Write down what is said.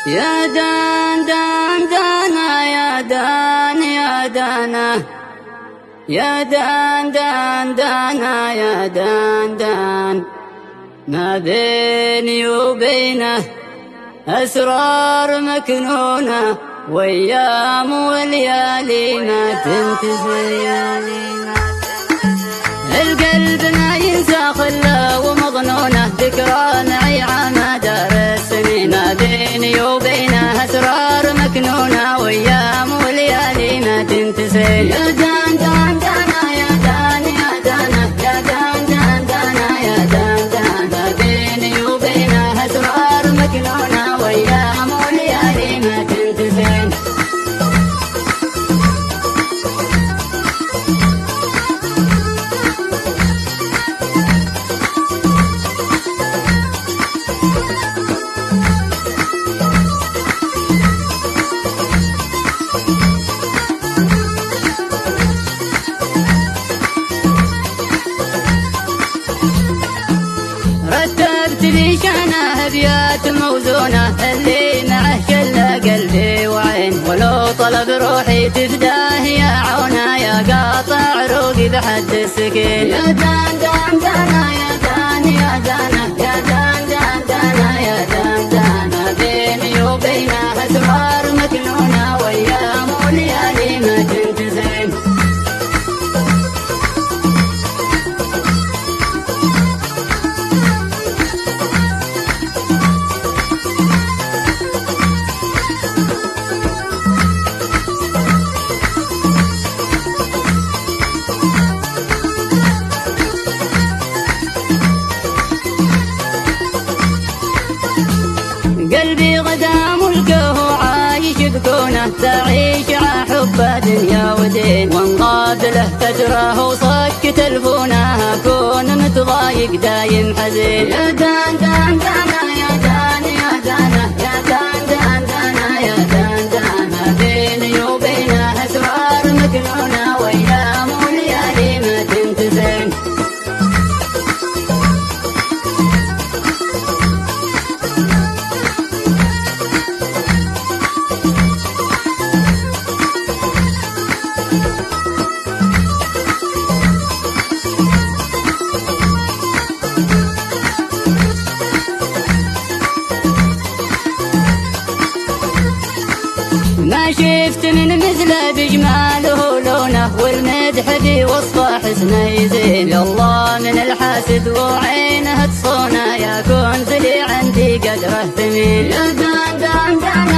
يا دان دان دانا يا دان يا دانا يا دان دان دانا يا دان دان ما بيني وبينه أسرار مكنونة وأيام وليالي ما تنتهي. القلب ما ينسى خله ومظنونه ذكرى معي على مدار السنين. ما بيني وبينه أسرار مكنونة وأيام وليالي ما تنتهي. يا دان دان دانا يا دان يا دانا يا دان دان دانا يا دان دان. ما بيني وبينه أسرار مكنونة وأيام وليالي ما تنتهي. رتبت لي شانه أبيات موزونة اللي معه كله قلبي وعين. ولو طلب روحي تفداه يا عونه يا قاطع روقي بحد السكين. يا دان دان دانا يا دان يا دانا يا دان دان دانا يا دان دان. ما بيني وبينه أسرار مكنونة وأيام وليالي ما تنتهي. قلبي غدا ملكه عايش بكونه تعيش على حب دنيا ودين. وانقاد له تجره وصك تلفونه اكون متضايق دايم حزين. يا دان دان دانا يا دان يا دانا يا دان دان دانا يا دان دان. ما بيني وبينه اسرار مكنونه وايام وليالي ما تنتهي. ما شفت من مثله بجماله لونه والمدح بوصفه حسنه يزين. يالله من الحاسد وعينه تصونه يكون ذلي عندي قدره ثمين. يا دان دان دان